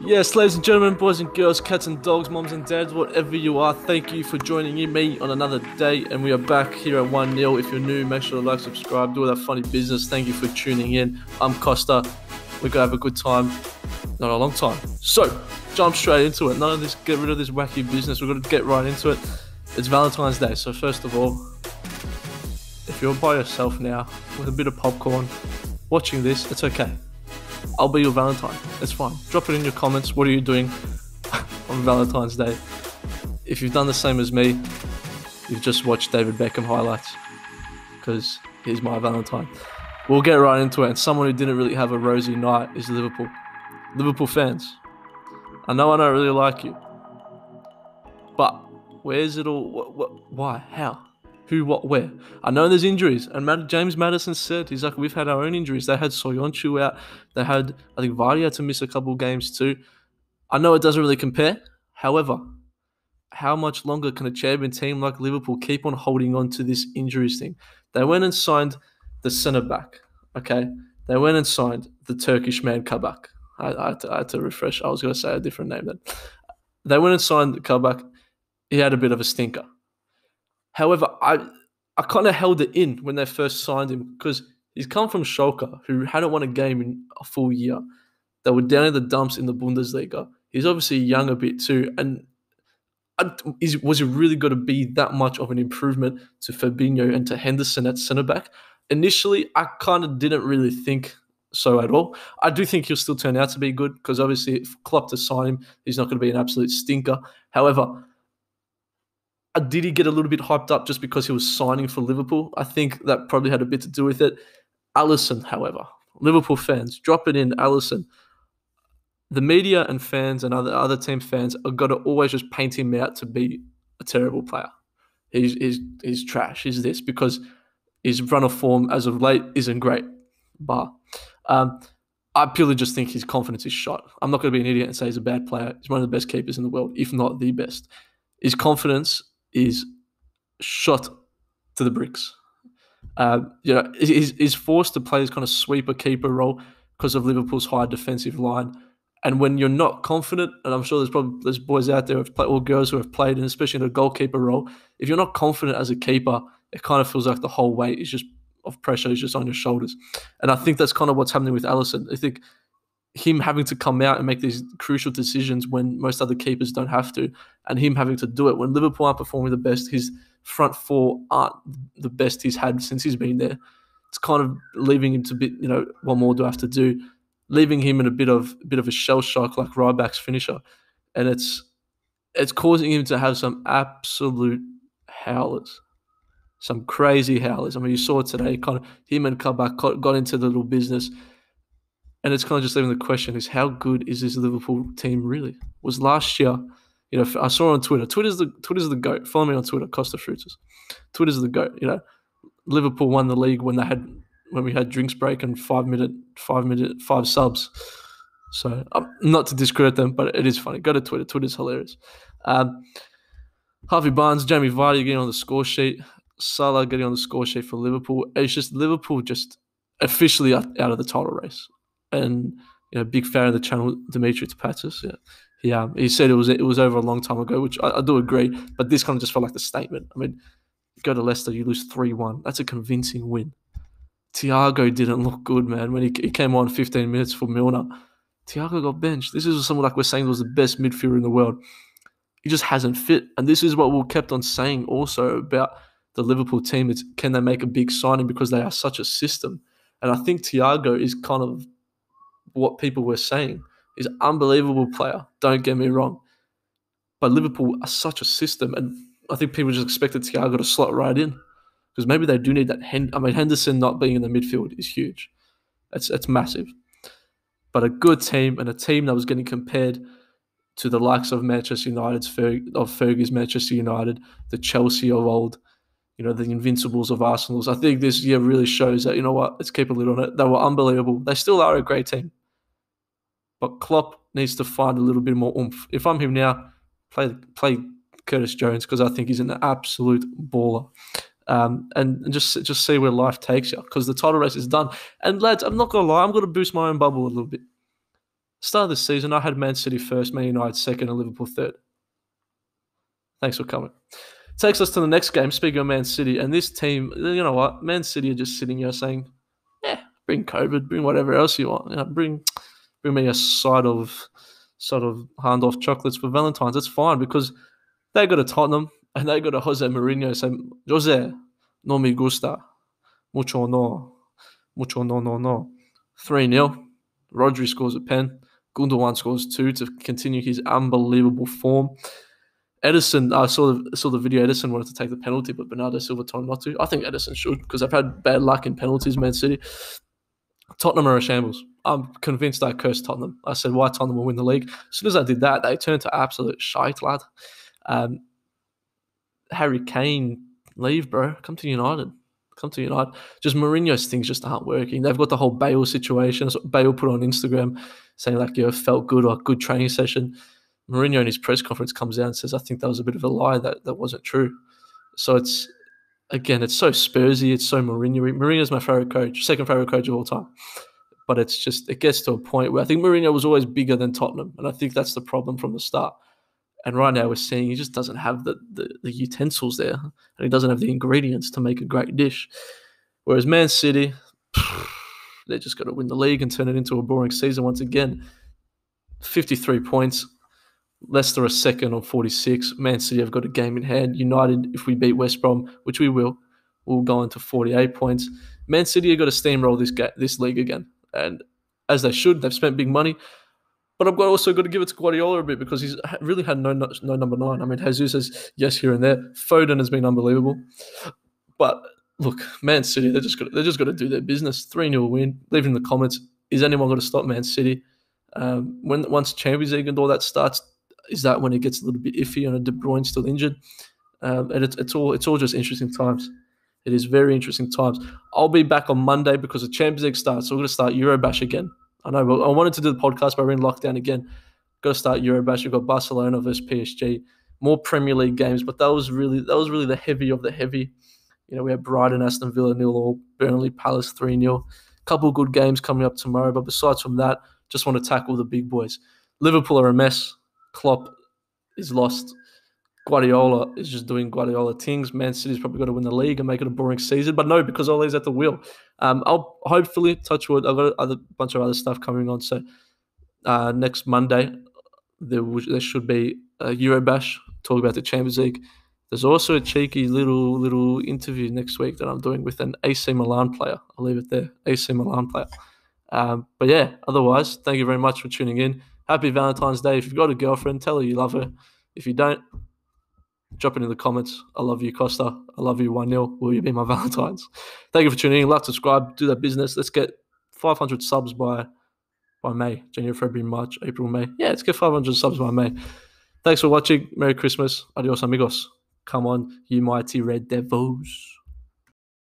Yes, ladies and gentlemen, boys and girls, cats and dogs, moms and dads, whatever you are, thank you for joining me on another day. And we are back here at 1-0. If you're new, make sure to like, subscribe, do all that funny business. Thank you for tuning in. I'm Costa. We're going to have a good time, not a long time. So, jump straight into it. None of this, get rid of this wacky business. We're going to get right into it. It's Valentine's Day. So, first of all, if you're by yourself now with a bit of popcorn watching this, it's okay. I'll be your Valentine. It's fine. Drop it in your comments. What are you doing on Valentine's Day? If you've done the same as me, you've just watched David Beckham highlights because he's my Valentine. We'll get right into it. And someone who didn't really have a rosy night is Liverpool. Liverpool fans, I know I don't really like you, but where's it all? Why? How? Who, what, where? I know there's injuries, and James Maddison said, he's like, we've had our own injuries. They had Soyuncu out. They had, I think Vardy had to miss a couple of games too. I know it doesn't really compare. However, how much longer can a champion team like Liverpool keep on holding on to this injuries thing? They went and signed the centre-back, okay? They went and signed the Turkish man Kabak. I had to refresh. I was going to say a different name then. They went and signed Kabak. He had a bit of a stinker. However, I kind of held it in when they first signed him because he's come from Schalke, who hadn't won a game in a full year. They were down in the dumps in the Bundesliga. He's obviously young a bit too, and was he really going to be that much of an improvement to Fabinho and to Henderson at centre back? Initially, I kind of didn't really think so at all. I do think he'll still turn out to be good because obviously if Klopp to sign him, he's not going to be an absolute stinker. However, did he get a little bit hyped up just because he was signing for Liverpool? I think that probably had a bit to do with it. Alisson, however, Liverpool fans, drop it in, Alisson. The media and fans and other team fans are going to always just paint him out to be a terrible player. He's trash. He's this because his run of form as of late isn't great. But I purely just think his confidence is shot. I'm not going to be an idiot and say he's a bad player. He's one of the best keepers in the world, if not the best. His confidence is shot to the bricks. He's forced to play this kind of sweeper keeper role because of Liverpool's high defensive line. And when you're not confident, and I'm sure there's boys out there or girls who have played, and especially in a goalkeeper role, if you're not confident as a keeper, it kind of feels like the whole weight is just of pressure is just on your shoulders. And I think that's kind of what's happening with Alisson. I think him having to come out and make these crucial decisions when most other keepers don't have to, and him having to do it when Liverpool aren't performing the best, his front four aren't the best he's had since he's been there. It's kind of leaving him to bit, what more do I have to do? Leaving him in a bit of a shell shock like Ryback's finisher, and it's causing him to have some absolute howlers, some crazy howlers. I mean, you saw it today. Kind of him and Kabak got into the little business. And it's kind of just leaving the question is how good is this Liverpool team really? Was last year, I saw on Twitter. Twitter's the GOAT. Follow me on Twitter, Costa Fruitas. Twitter's the GOAT. Liverpool won the league when we had drinks break and 5 subs. So not to discredit them, but it is funny. Go to Twitter. Twitter's hilarious. Harvey Barnes, Jamie Vardy getting on the score sheet. Salah getting on the score sheet for Liverpool. It's just Liverpool just officially out of the title race. And big fan of the channel, Dimitri Tapatis. Yeah, he said it was over a long time ago, which I do agree. But this kind of just felt like the statement. I mean, you go to Leicester, you lose 3-1. That's a convincing win. Thiago didn't look good, man. When he came on 15 minutes for Milner, Thiago got benched. This is someone like we're saying was the best midfielder in the world. He just hasn't fit, and this is what we kept on saying also about the Liverpool team. It's can they make a big signing because they are such a system, and I think Thiago is kind of what people were saying. He's an unbelievable player, don't get me wrong. But Liverpool are such a system, and I think people just expected Thiago to slot right in. Because maybe they do need that. Henderson not being in the midfield is huge. It's massive. But a good team and a team that was getting compared to the likes of Manchester United, of Fergie's Manchester United, the Chelsea of old, the Invincibles of Arsenal's. I think this year really shows that, let's keep a lid on it. They were unbelievable. They still are a great team. But Klopp needs to find a little bit more oomph. If I'm him now, play Curtis Jones because I think he's an absolute baller. And just see where life takes you because the title race is done. And lads, I'm not going to lie, I'm going to boost my own bubble a little bit. Start of the season, I had Man City first, Man United second, and Liverpool third. Thanks for coming. Takes us to the next game. Speaking of Man City, and this team, you know what? Man City are just sitting here saying, "Yeah, bring COVID, bring whatever else you want. Bring me a side of hand-off chocolates for Valentine's. That's fine because they go to Tottenham and they go to Jose Mourinho saying, Jose, no me gusta, mucho no. 3-0. Rodri scores a pen. Gundogan scores 2 to continue his unbelievable form. Edison, I saw the video. Edison wanted to take the penalty, but Bernardo Silva told him not to. I think Edison should because they've had bad luck in penalties, Man City. Tottenham are a shambles. I'm convinced I cursed Tottenham. I said, why Tottenham will win the league? As soon as I did that, they turned to absolute shite, lad. Harry Kane, leave, bro. Come to United. Just Mourinho's things just aren't working. They've got the whole Bale situation. So Bale put on Instagram saying like, felt good or good training session. Mourinho in his press conference comes out and says, I think that was a bit of a lie. That wasn't true. So it's so Spursy. It's so Mourinho. Mourinho's my favorite coach, second favorite coach of all time. But it gets to a point where I think Mourinho was always bigger than Tottenham. And I think that's the problem from the start. And right now we're seeing he just doesn't have the utensils there. And he doesn't have the ingredients to make a great dish. Whereas Man City, they just got to win the league and turn it into a boring season once again. 53 points. Leicester are second on 46. Man City have got a game in hand. United, if we beat West Brom, which we will go into 48 points. Man City have got to steamroll this league again. And as they should, they've spent big money. But I've also got to give it to Guardiola a bit because he's really had no number 9. I mean, Jesus has, yes, here and there. Foden has been unbelievable. But look, Man City, they're just got to do their business. 3-0 win. Leave in the comments, is anyone going to stop Man City? Once Champions League and all that starts, is that when it gets a little bit iffy and De Bruyne's still injured? And it's all just interesting times. It is very interesting times. I'll be back on Monday because the Champions League starts. So we're going to start Eurobash again. I know, but I wanted to do the podcast, but we're in lockdown again. Got to start Eurobash. We've got Barcelona versus PSG. More Premier League games, but that was really the heavy of the heavy. We had Brighton, Aston Villa 0-0, Burnley, Palace 3-0. Couple of good games coming up tomorrow, but besides from that, just want to tackle the big boys. Liverpool are a mess. Klopp is lost. Guardiola is just doing Guardiola things. Man City's probably got to win the league and make it a boring season. But no, because Ole's at the wheel. I'll hopefully, touch wood, I've got a bunch of other stuff coming on. So next Monday, there should be a Eurobash, talk about the Champions League. There's also a cheeky little interview next week that I'm doing with an AC Milan player. I'll leave it there, AC Milan player. But yeah, otherwise, thank you very much for tuning in. Happy Valentine's Day. If you've got a girlfriend, tell her you love her. If you don't, drop it in the comments. I love you, Costa. I love you, 1-0. Will you be my Valentine's? Thank you for tuning in. Like, subscribe, do that business. Let's get 500 subs by May. January, February, March, April, May. Yeah, let's get 500 subs by May. Thanks for watching. Merry Christmas. Adios, amigos. Come on, you mighty Red Devils.